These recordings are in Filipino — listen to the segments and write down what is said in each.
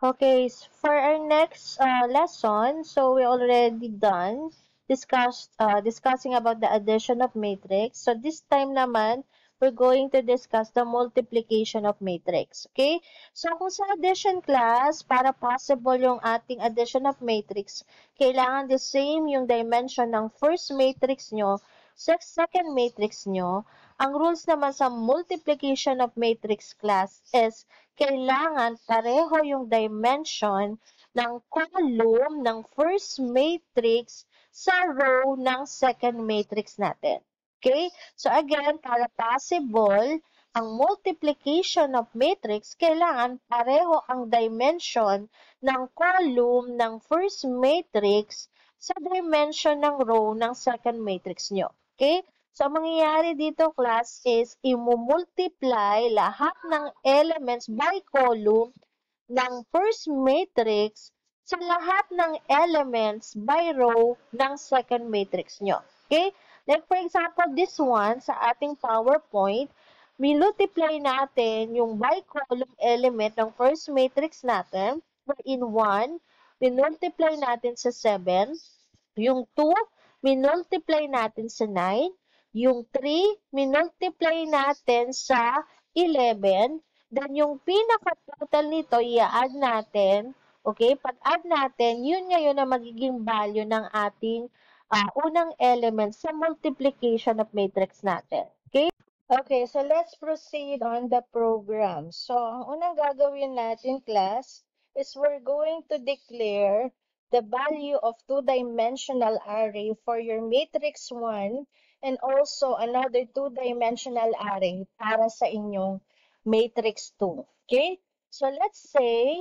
Okay, for our next lesson, so we already discussing about the addition of matrix. So this time naman, we're going to discuss the multiplication of matrix. Okay? So kung sa addition class, para possible yung ating addition of matrix, kailangan the same yung dimension ng first matrix nyo sa second matrix nyo. Ang rules naman sa multiplication of matrix class is kailangan pareho yung dimension ng column ng first matrix sa row ng second matrix natin. Okay? So again, para possible, ang multiplication of matrix, kailangan pareho ang dimension ng column ng first matrix sa dimension ng row ng second matrix nyo. Okay? So, ang mangyayari dito, class, is i-multiply lahat ng elements by column ng first matrix sa lahat ng elements by row ng second matrix nyo. Okay? Like, for example, this one, sa ating PowerPoint, multiply natin yung by column element ng first matrix natin. In 1, multiply natin sa 7. Yung 2, multiply natin sa 9. Yung 3, minultiply natin sa 11. Then, yung pinaka-total nito, i-add natin. Okay? Pag-add natin, yun ngayon ang magiging value ng ating unang element sa multiplication of matrix natin. Okay? Okay, so let's proceed on the program. So, ang unang gagawin natin, class, is we're going to declare the value of two-dimensional array for your matrix 1 and also another two-dimensional array para sa inyong matrix 2. Okay? So, let's say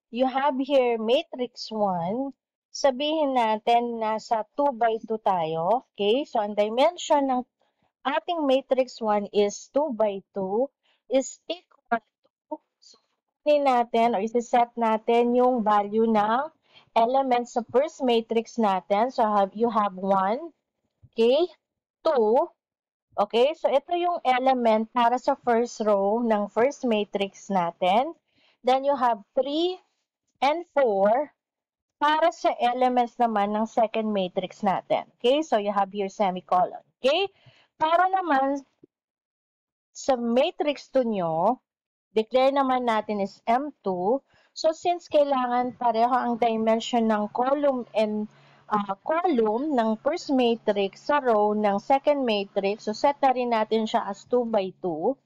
you have here matrix 1. Sabihin natin nasa 2 by 2 tayo. Okay? So, ang dimension ng ating matrix 1 is 2 by 2 is equal to, so, natin or isi-set natin yung value ng elements sa first matrix natin. So, you have 1, okay, 2, okay, so ito yung element para sa first row ng first matrix natin. Then, you have 3 and 4 para sa elements naman ng second matrix natin. Okay, so you have your semicolon. Okay, para naman sa matrix 2 nyo, declare naman natin is M2. So, since kailangan pareho ang dimension ng column and column ng first matrix sa row ng second matrix, so set na rin natin siya as 2 by 2,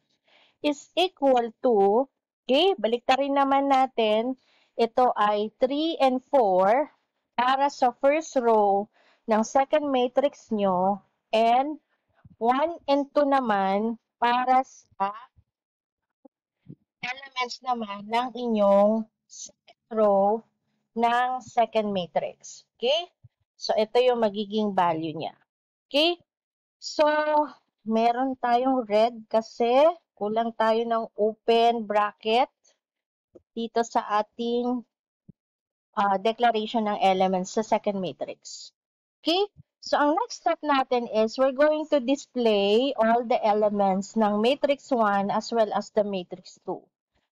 is equal to, okay, baliktarin naman natin, ito ay 3 and 4 para sa first row ng second matrix nyo, and 1 and 2 naman para sa elements naman ng inyong second row ng second matrix. Okay? So, ito yung magiging value niya. Okay? So, meron tayong red kasi kulang tayo ng open bracket dito sa ating declaration ng elements sa second matrix. Okay? So, ang next step natin is we're going to display all the elements ng matrix 1 as well as the matrix 2.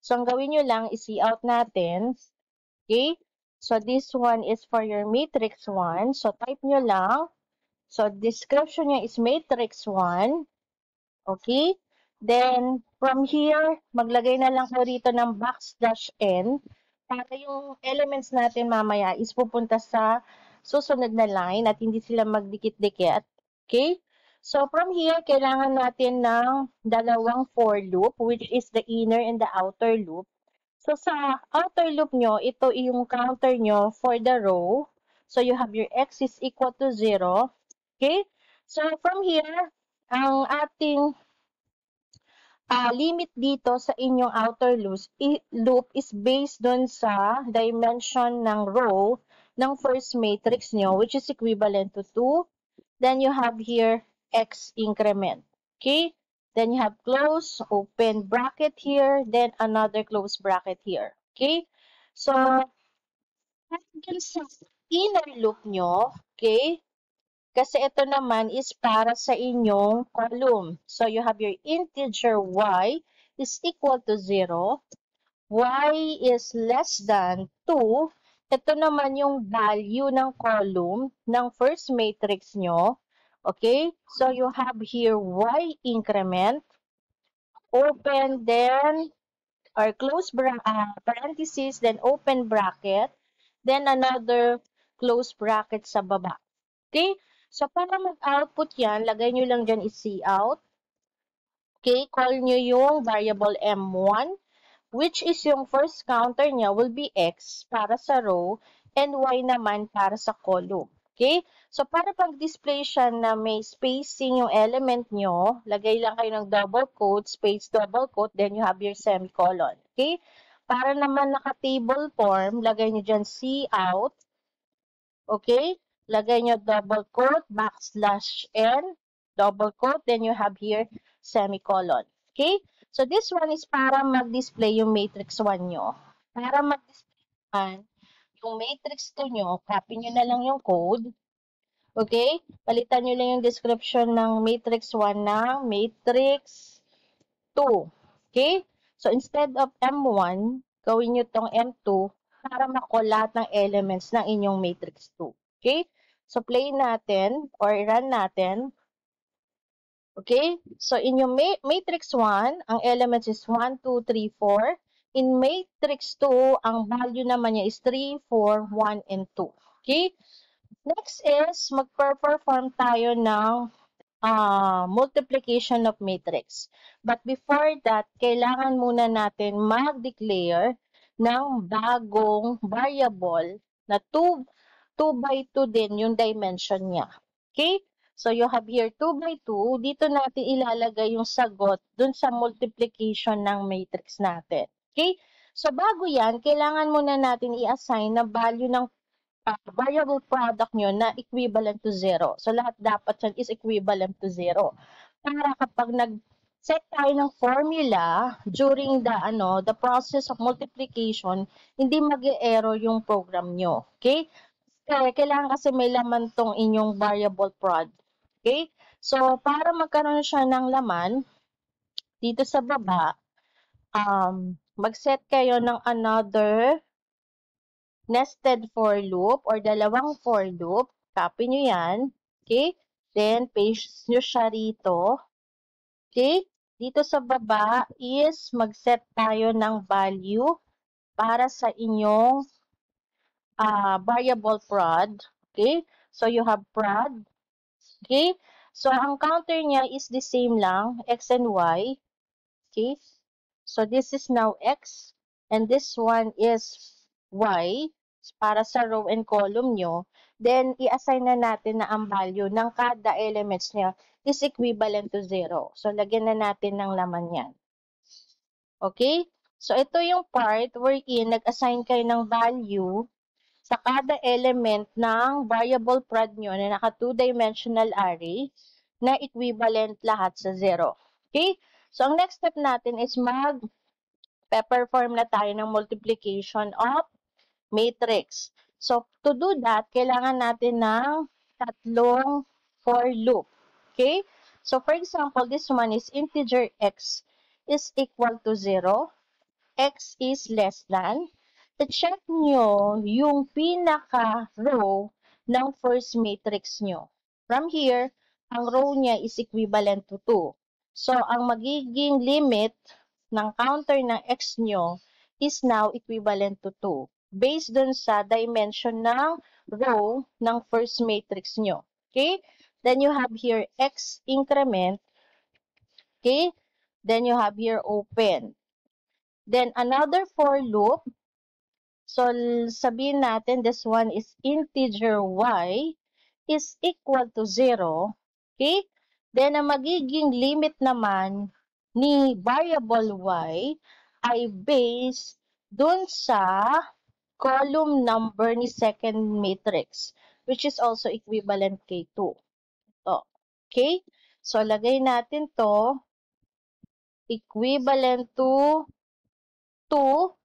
So, ang gawin nyo lang is i-out natin. Okay? So, this one is for your matrix 1. So, type nyo lang. So, description niya is matrix 1. Okay? Then, from here, maglagay na lang ko rito ng \n para yung elements natin mamaya is pupunta sa susunod na line at hindi sila magdikit-dikit. Okay? So, from here, kailangan natin ng dalawang for loop, which is the inner and the outer loop. So, sa outer loop nyo, ito yung counter nyo for the row. So, you have your x is equal to 0. Okay? So, from here, ang ating limit dito sa inyong outer loop is based dun sa dimension ng row ng first matrix nyo, which is equivalent to 2. Then you have here x increment. Okay? Then you have close, open bracket here, then another close bracket here. Okay? So, sa inner loop nyo, okay? Kasi ito naman is para sa inyong column. So, you have your integer y is equal to 0. y is less than 2, ito naman yung value ng column ng first matrix nyo. Okay? So, you have here y increment, open, then, or close parenthesis, then open bracket, then another close bracket sa baba. Okay? So, para mag-output yan, lagay nyo lang dyan is cout. Okay? Call nyo yung variable m1, which is yung first counter niya will be x para sa row and y naman para sa column. Okay? So, para pag-display siya na may spacing yung element nyo, lagay lang kayo ng double quote, space double quote, then you have your semicolon. Okay? Para naman naka-table form, lagay nyo dyan cout. Okay? Lagay nyo double quote, backslash n, double quote, then you have here semicolon. Okay? So, this one is para mag-display yung matrix 1 nyo. Para mag-display naman yung matrix 2 nyo, copy nyo na lang yung code. Okay? Palitan nyo lang yung description ng matrix 1 ng matrix 2. Okay? So, instead of M1, gawin nyo tong M2 para makuha lahat ng elements ng inyong matrix 2. Okay? So, play natin or run natin. Okay? So, in yung matrix 1, ang elements is 1, 2, 3, 4. In matrix 2, ang value naman niya is 3, 4, 1, and 2. Okay? Next is, mag-perform tayo ng multiplication of matrix. But before that, kailangan muna natin mag-declare ng bagong variable na 2 by 2 din yung dimension niya. Okay? So, you have here 2 by 2. Dito natin ilalagay yung sagot dun sa multiplication ng matrix natin. Okay? So, bago yan, kailangan muna natin i-assign na value ng variable product nyo na equivalent to 0. So, lahat dapat yan is equivalent to 0. Para kapag nag-set tayo ng formula during the process of multiplication, hindi mag-error yung program nyo. Okay? Kailangan kasi may laman tong inyong variable prod. Okay? So, para magkaroon siya ng laman, dito sa baba, mag-set kayo ng another nested for loop or dalawang for loop. Copy nyo yan. Okay? Then, paste nyo siya rito. Okay? Dito sa baba is mag-set tayo ng value para sa inyong variable prod. Okay? So, you have prod. Okay? So, ang counter niya is the same lang, x and y. Okay? So, this is now x and this one is y para sa row and column nyo. Then, i-assign na natin na ang value ng kada elements niya is equivalent to 0. So, lagyan na natin ng laman yan. Okay? So, ito yung part wherein nag-assign kayo ng value sa kada element ng variable prod nyo na naka 2-dimensional array na equivalent lahat sa 0. Okay? So, ang next step natin is mag-perform na tayo ng multiplication of matrix. So, to do that, kailangan natin ng tatlong for loop. Okay? So, for example, this one is integer x is equal to 0. X is less than. I-check nyo yung pinaka-row ng first matrix nyo. From here, ang row niya is equivalent to 2. So, ang magiging limit ng counter ng x nyo is now equivalent to 2. Based dun sa dimension ng row ng first matrix nyo. Okay? Then you have here x increment. Okay? Then you have here open. Then another for loop. So, sabihin natin, this one is integer y is equal to 0. Okay? Then, ang magiging limit naman ni variable y ay based dun sa column number ni second matrix, which is also equivalent kay 2. Ito. Okay? So, lagay natin to equivalent to 2.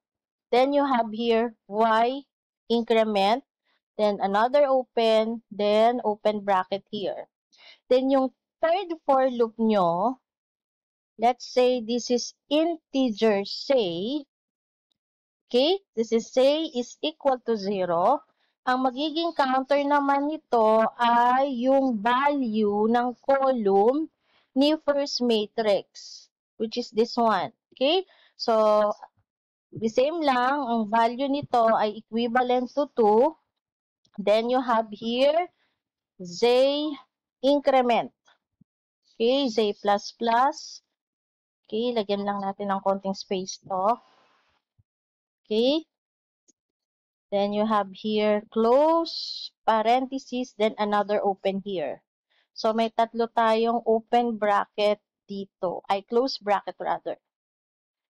Then you have here y increment, then another open, then open bracket here. Then yung third for loop nyo, let's say this is integer say, Okay? This is say is equal to 0. Ang magiging counter naman nito ay yung value ng column ni first matrix, which is this one. Okay? So, the same lang, ang value nito ay equivalent to 2. Then you have here Z increment. Okay, Z plus plus. Okay, lagyan lang natin ng konting space to. Okay. Then you have here close parenthesis, then another open here. So may tatlo tayong open bracket dito. Ay, close bracket rather.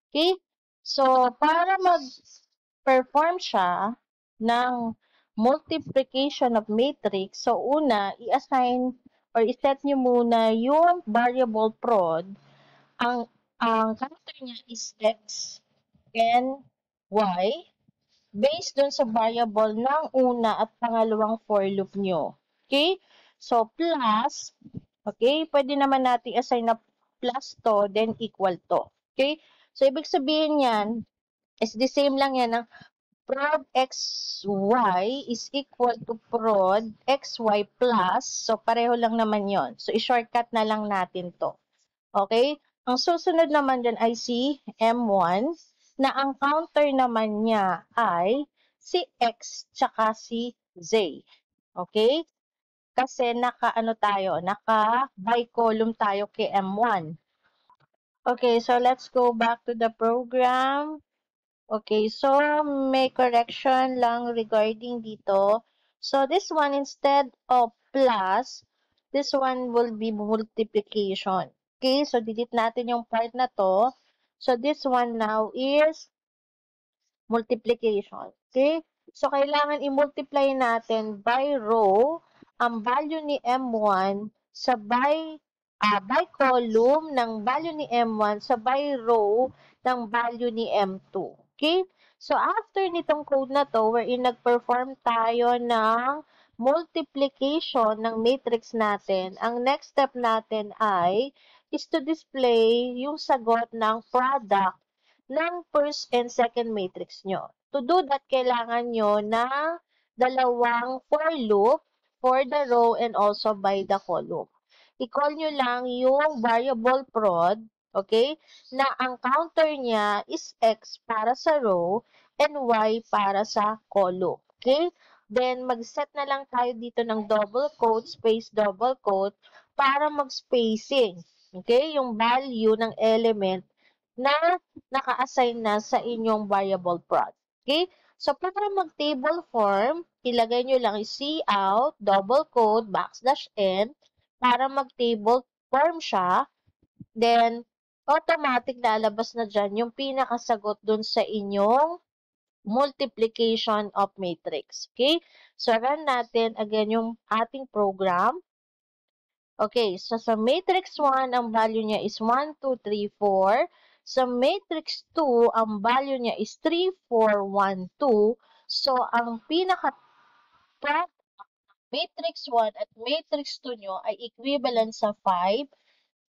Okay? So para mag-perform siya ng multiplication of matrix, so una, i-assign or i-set nyo muna yung variable prod. Ang character niya is x and y based dun sa variable ng una at pangalawang for loop nyo. Okay? So, plus, okay, pwede naman natin assign na plus to, then equal to. Okay? So, ibig sabihin yan, is the same lang yan ng prod xy is equal to prod xy plus. So, pareho lang naman yon. So, i-shortcut na lang natin to. Okay? Ang susunod naman dyan ay si M1 na ang counter naman niya ay si X tsaka si Z. Okay? Kasi naka-ano tayo, naka-by-column tayo kay M1. Okay, so let's go back to the program. Okay, so may correction lang regarding dito. So this one, instead of plus, this one will be multiplication. Okay, so delete natin yung part na to. So this one now is multiplication. Okay, so kailangan i-multiply natin by row ang value ni M1 sa by column ng value ni M1 sa by row ng value ni M2. Okay? So, after nitong code na to, wherein nag-perform tayo ng multiplication ng matrix natin, ang next step natin ay is to display yung sagot ng product ng first and second matrix nyo. To do that, kailangan nyo ng dalawang for loop for the row and also by the column. I-call nyo lang yung variable prod, okay, na ang counter niya is x para sa row and y para sa column. Okay? Then, mag-set na lang tayo dito ng double quote, space double quote, para mag-spacing. Okay? Yung value ng element na naka-assign na sa inyong variable prod. Okay? So, para mag-table form, ilagay nyo lang cout, double quote, backslash n, para mag-table form siya. Then, automatic lalabas na dyan yung pinakasagot dun sa inyong multiplication of matrix. Okay? So, run natin again yung ating program. Okay, so sa matrix 1, ang value niya is 1, 2, 3, 4. Sa matrix 2, ang value niya is 3, 4, 1, 2. So, ang pinaka-product matrix 1 at matrix 2 nyo ay equivalent sa 5,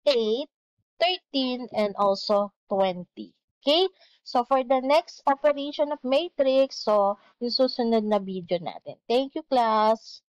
8, 13, and also 20. Okay? So, for the next operation of matrix, so, yung susunod na video natin. Thank you, class!